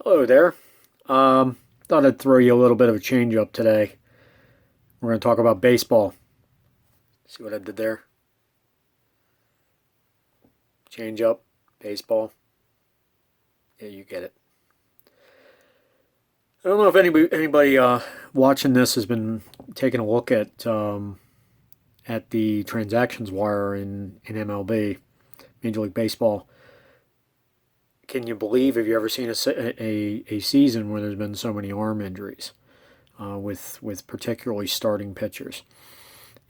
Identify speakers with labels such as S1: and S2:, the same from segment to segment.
S1: Hello there. Thought I'd throw you a little bit of a change up today. We're going to talk about baseball. See what I did there? Change up, baseball. Yeah, you get it. I don't know if anybody watching this has been taking a look at the transactions wire in MLB, Major League Baseball. Can you believe? Have you ever seen a season where there's been so many arm injuries with particularly starting pitchers?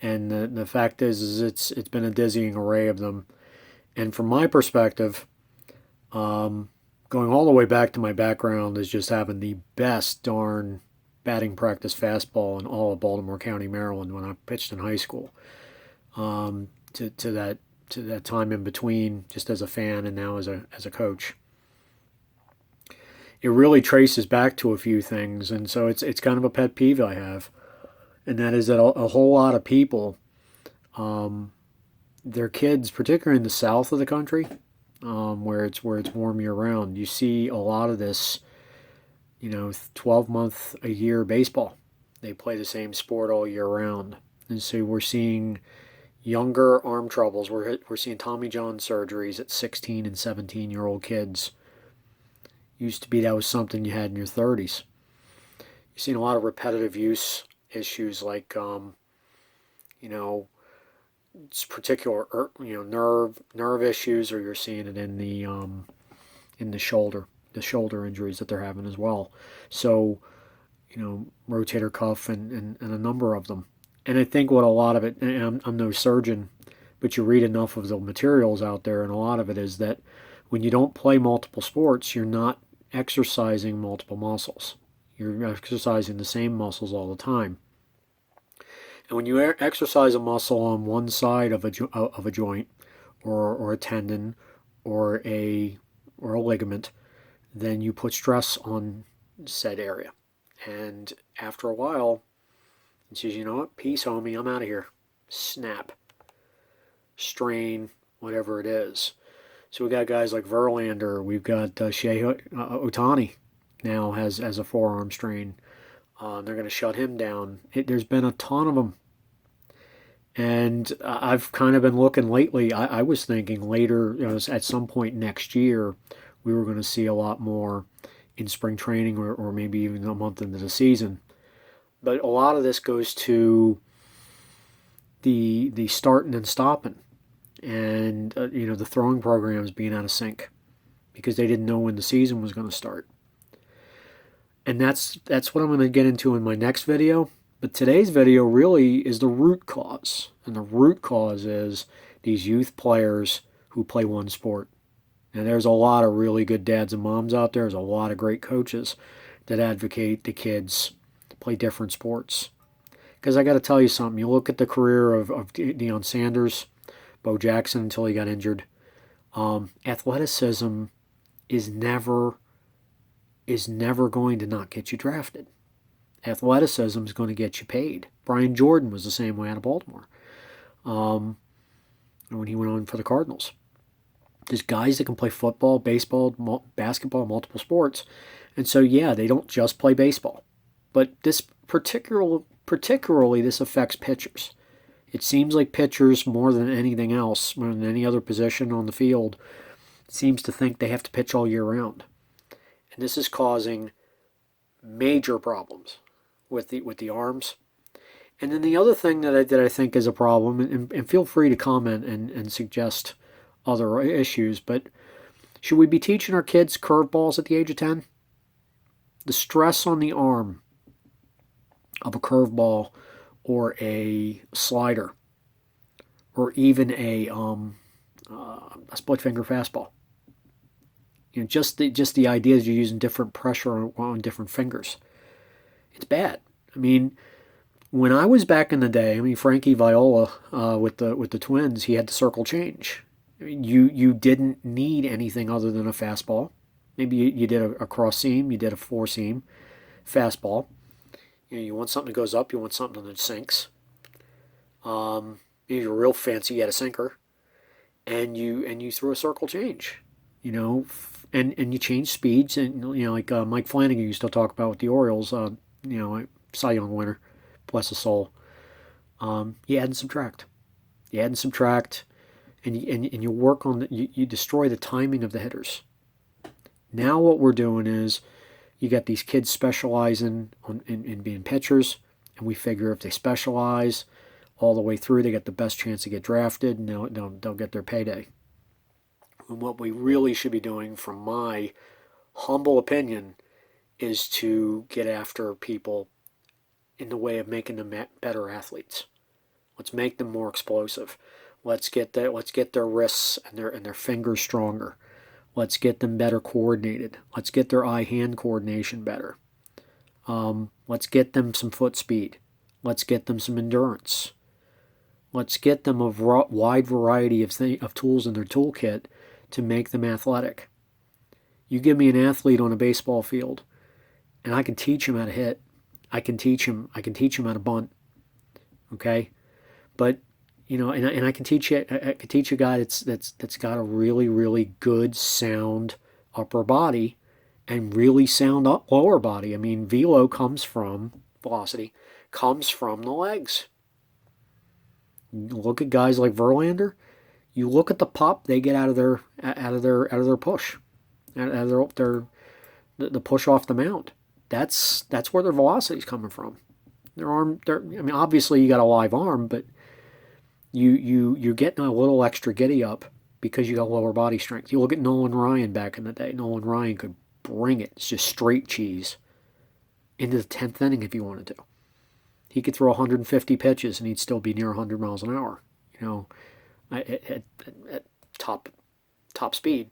S1: And the fact is it's been a dizzying array of them. And from my perspective, going all the way back to my background is just having the best darn batting practice fastball in all of Baltimore County, Maryland, when I pitched in high school. To that time in between, just as a fan and now as a coach, it really traces back to a few things, and so it's kind of a pet peeve I have, and that is that a whole lot of people, their kids, particularly in the south of the country, where it's warm year round, you see a lot of this, 12-month a year baseball. They play the same sport all year round, and so we're seeing younger arm troubles. We're seeing Tommy John surgeries at 16 and 17-year-old kids. Used to be that was something you had in your 30s. You've seen a lot of repetitive use issues like, you know, particular nerve issues, or you're seeing it in the shoulder injuries that they're having as well. So, rotator cuff and a number of them. And I think what a lot of it, and I'm no surgeon, but you read enough of the materials out there, and a lot of it is that when you don't play multiple sports, you're not exercising multiple muscles. You're exercising the same muscles all the time. And when you exercise a muscle on one side of a joint, or a tendon, or a ligament, then you put stress on said area. And after a while, it says, you know what, peace, homie, I'm out of here. Snap, strain, whatever it is. So we got guys like Verlander. We've got Shohei Ohtani now has a forearm strain. They're going to shut him down. There's been a ton of them. And I've kind of been looking lately. I was thinking later, at some point next year, we were going to see a lot more in spring training, or maybe even a month into the season. But a lot of this goes to the starting and stopping, and the throwing programs being out of sync because they didn't know when the season was going to start. And that's what I'm going to get into in my next video. But today's video really is the root cause. And the root cause is these youth players who play one sport. And there's a lot of really good dads and moms out there. There's a lot of great coaches that advocate the kids play different sports. Because I got to tell you something. You look at the career of Deion Sanders, Bo Jackson until he got injured. Athleticism is never going to not get you drafted. Athleticism is going to get you paid. Brian Jordan was the same way out of Baltimore when he went on for the Cardinals. There's guys that can play football, baseball, basketball, multiple sports. And so, yeah, they don't just play baseball. But this particularly this affects pitchers. It seems like pitchers, more than anything else, more than any other position on the field, seems to think they have to pitch all year round. And this is causing major problems with the arms. And then the other thing that I think is a problem, and feel free to comment and suggest other issues, but should we be teaching our kids curveballs at the age of 10? The stress on the arm of a curveball or a slider, or even a split finger fastball. Just the idea that you're using different pressure on different fingers. It's bad. I mean, when I was back in the day, Frankie Viola with the Twins, he had the circle change. You didn't need anything other than a fastball. Maybe you did a cross seam, you did a four seam fastball. You want something that goes up, you want something that sinks. If you're real fancy, you had a sinker, and you threw a circle change. and you change speeds, and like Mike Flanagan used to talk about with the Orioles, Cy Young winner, bless his soul. You add and subtract, you add and subtract, and you work on you destroy the timing of the hitters. Now what we're doing is you got these kids specializing in being pitchers, and we figure if they specialize all the way through, they get the best chance to get drafted, and they'll get their payday. And what we really should be doing, from my humble opinion, is to get after people in the way of making them better athletes. Let's make them more explosive. Let's get their wrists and their fingers stronger. Let's get them better coordinated. Let's get their eye-hand coordination better. Let's get them some foot speed. Let's get them some endurance. Let's get them a wide variety of tools in their toolkit to make them athletic. You give me an athlete on a baseball field, and I can teach him how to hit. I can teach him how to bunt. Okay, but and I can teach you. I can teach a guy that's got a really, really good sound upper body and really sound lower body. I mean, velocity comes from the legs. You look at guys like Verlander. You look at the pop they get out of their push, out of the push off the mound. That's where their velocity's coming from. Their arm. I mean, obviously you got a live arm, but you're getting a little extra giddy up because you got lower body strength. You look at Nolan Ryan back in the day. Nolan Ryan could bring it. It's just straight cheese into the 10th inning if he wanted to. He could throw 150 pitches and he'd still be near 100 miles an hour. At top speed.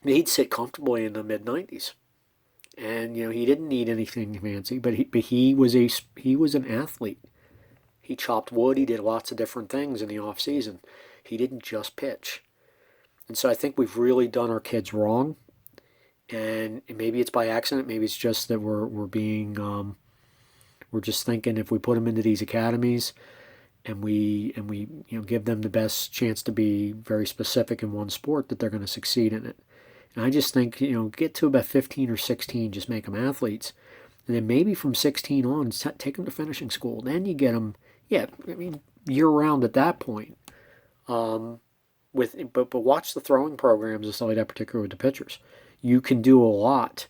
S1: He'd sit comfortably in the mid 90s, and he didn't need anything fancy, but he was an athlete. He chopped wood. He did lots of different things in the off season. He didn't just pitch, and so I think we've really done our kids wrong. And maybe it's by accident. Maybe it's just that we're just thinking if we put them into these academies, and we give them the best chance to be very specific in one sport, that they're going to succeed in it. And I just think get to about 15 or 16, just make them athletes, and then maybe from 16 on, take them to finishing school. Then you get them, year round at that point. But watch the throwing programs and stuff like that, particularly with the pitchers. You can do a lot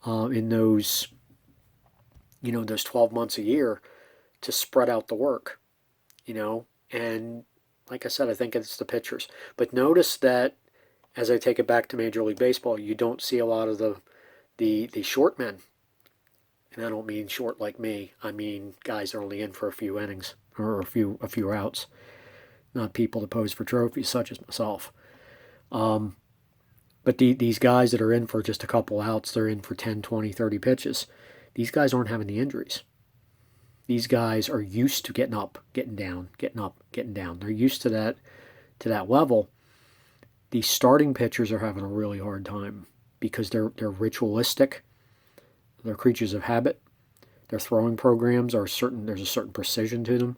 S1: in those 12 months a year to spread out the work. And like I said, I think it's the pitchers. But notice that as I take it back to Major League Baseball, you don't see a lot of the short men. And I don't mean short like me. I mean guys that are only in for a few innings or a few outs, not people that pose for trophies such as myself. But these guys that are in for just a couple outs, they're in for 10, 20, 30 pitches. These guys aren't having the injuries. These guys are used to getting up, getting down, getting up, getting down. They're used to that level. These starting pitchers are having a really hard time because they're ritualistic. They're creatures of habit. Their throwing programs are there's a certain precision to them.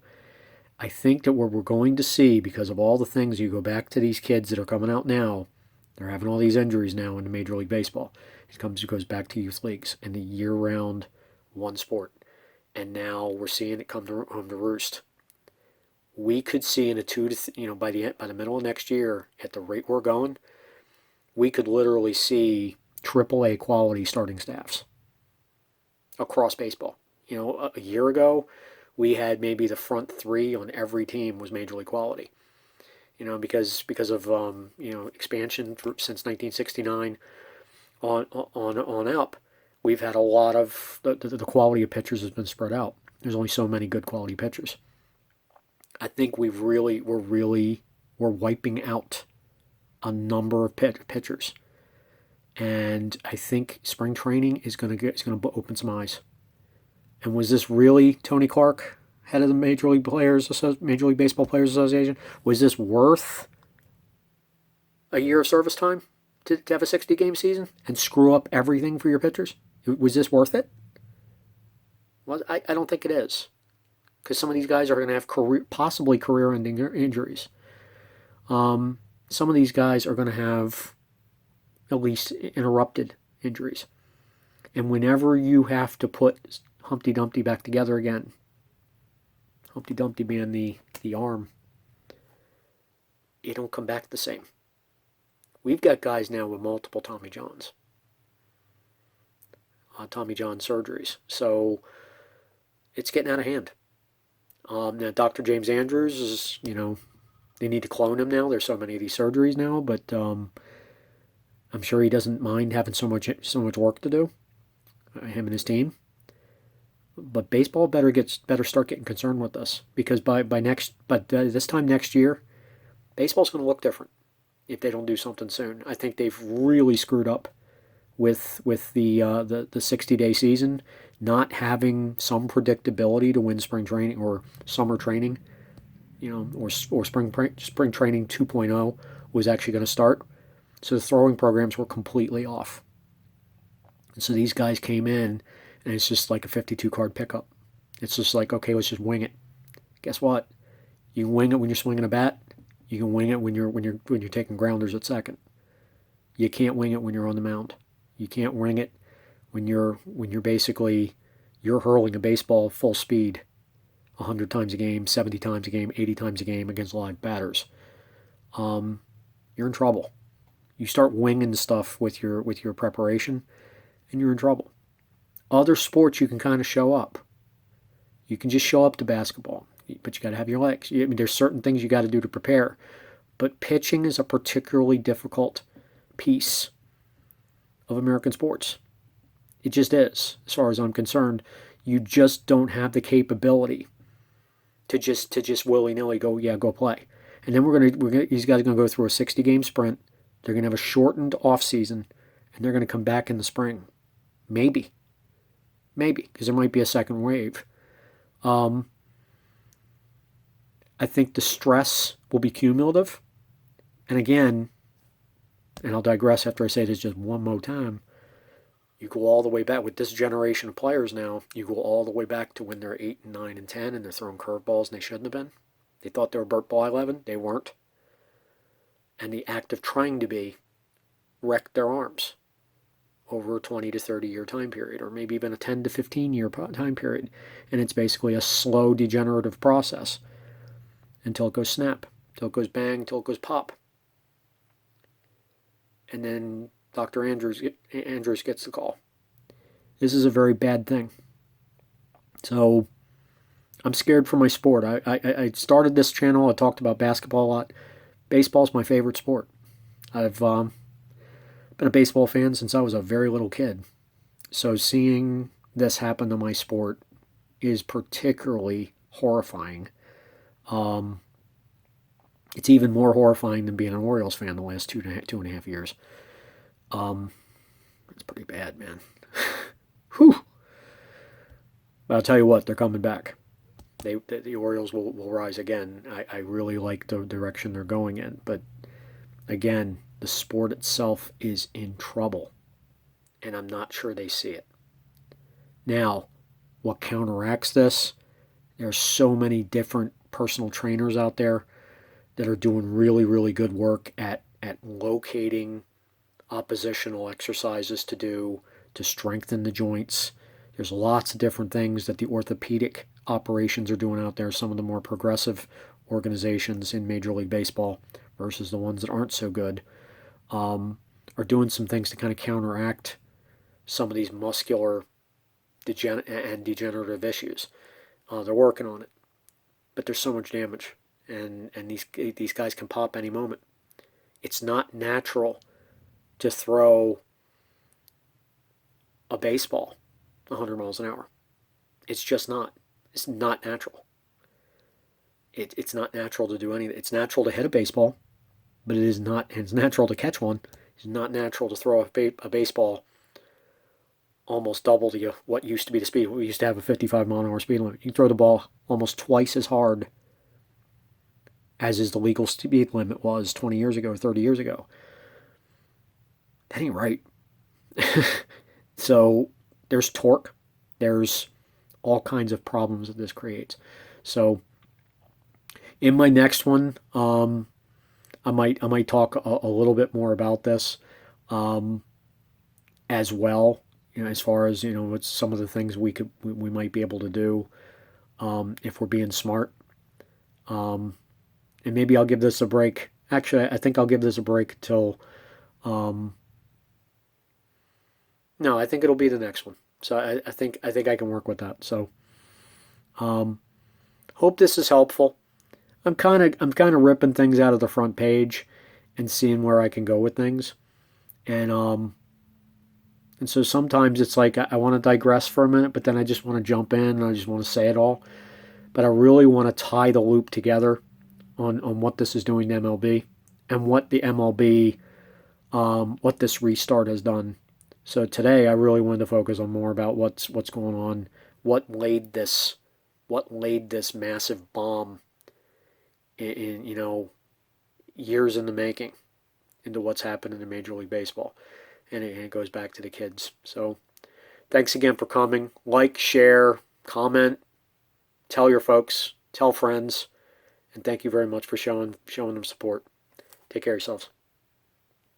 S1: I think that what we're going to see, because of all the things, you go back to these kids that are coming out now, they're having all these injuries now in Major League Baseball. It goes back to youth leagues and the year-round one sport. And now we're seeing it come home to roost. We could see in by the middle of next year, at the rate we're going, we could literally see AAA quality starting staffs across baseball. A year ago, we had maybe the front three on every team was major league quality. Because of expansion since 1969 on up. We've had a lot of the quality of pitchers has been spread out. There's only so many good quality pitchers. I think we're wiping out a number of pitchers, and I think spring training is going to open some eyes. And was this really Tony Clark, head of the Major League Baseball Players Association? Was this worth a year of service time to have a 60-game season and screw up everything for your pitchers? Was this worth it? Well, I don't think it is, because some of these guys are going to have possibly career-ending injuries. So some of these guys are going to have at least interrupted injuries. And whenever you have to put Humpty Dumpty back together again, Humpty Dumpty being the arm, it don't come back the same. We've got guys now with multiple Tommy Johns. Tommy John surgeries. So it's getting out of hand. Now, Dr. James Andrews is, they need to clone him now. There's so many of these surgeries now, but I'm sure he doesn't mind having so much work to do, him and his team. But baseball better start getting concerned with this, because by this time next year, baseball's going to look different if they don't do something soon. I think they've really screwed up with the 60-day season, not having some predictability to when spring training or summer training, or spring training 2.0 was actually going to start. So the throwing programs were completely off. And so these guys came in, and it's just like a 52-card pickup. It's just like, okay, let's just wing it. Guess what? You can wing it when you're swinging a bat. You can wing it when you're taking grounders at second. You can't wing it when you're on the mound. You can't wing it when you're basically hurling a baseball full speed 100 times a game, 70 times a game, 80 times a game against live batters. You're in trouble. You start winging stuff with your preparation, and you're in trouble. Other sports you can kind of show up. You can just show up to basketball, but you got to have your legs. I mean, there's certain things you got to do to prepare. But pitching is a particularly difficult piece of American sports. It just is, as far as I'm concerned. You just don't have the capability to just willy-nilly go play. And then these guys are gonna go through a 60-game sprint. They're gonna have a shortened off season, and they're gonna come back in the spring, maybe, because there might be a second wave. I think the stress will be cumulative, and again, and I'll digress after I say this just one more time. You go all the way back with this generation of players now. You go all the way back to when they're 8 and 9 and 10, and they're throwing curveballs, and they shouldn't have been. They thought they were Burt Ball 11. They weren't. And the act of trying to be wrecked their arms over a 20 to 30 year time period, or maybe even a 10 to 15 year time period. And it's basically a slow degenerative process until it goes snap, until it goes bang, until it goes pop. And then Dr. Andrews gets the call. This is a very bad thing. So I'm scared for my sport. I started this channel. I talked about basketball a lot. Baseball's my favorite sport. I've been a baseball fan since I was a very little kid. So seeing this happen to my sport is particularly horrifying. It's even more horrifying than being an Orioles fan the last two and a half years. It's pretty bad, man. Whew. But I'll tell you what, they're coming back. The Orioles will rise again. I really like the direction they're going in. But again, the sport itself is in trouble. And I'm not sure they see it. Now, what counteracts this? There's so many different personal trainers out there that are doing really, really good work at locating oppositional exercises to do to strengthen the joints. There's lots of different things that the orthopedic operations are doing out there. Some of the more progressive organizations in Major League Baseball versus the ones that aren't so good are doing some things to kind of counteract some of these muscular and degenerative issues. They're working on it, but there's so much damage, and these guys can pop any moment. It's not natural to throw a baseball 100 miles an hour. It's just not. It's not natural. It's not natural to do anything. It's natural to hit a baseball, but it is not. And it's natural to catch one. It's not natural to throw a baseball almost double to what used to be the speed. We used to have a 55 mile an hour speed limit. You can throw the ball almost twice as hard as is the legal speed limit was 20 years ago or 30 years ago. That ain't right. So there's torque. There's all kinds of problems that this creates. So in my next one, I might talk a little bit more about this um, as well. As far as what's some of the things we might be able to do if we're being smart. Um, and maybe I'll give this a break. Actually, I think I'll give this a break till. Um, no, I think it'll be the next one. So I think I can work with that. So um, hope this is helpful. I'm kind of ripping things out of the front page and seeing where I can go with things. And so sometimes it's like I want to digress for a minute, but then I just want to jump in and I just want to say it all. But I really want to tie the loop together on what this is doing to MLB and what the MLB, what this restart has done. So today I really wanted to focus on more about what's going on, what laid this massive bomb in years in the making into what's happened in Major League Baseball. And it goes back to the kids. So thanks again for coming. Like, share, comment, tell your folks, tell friends, and thank you very much for showing them support. Take care of yourselves.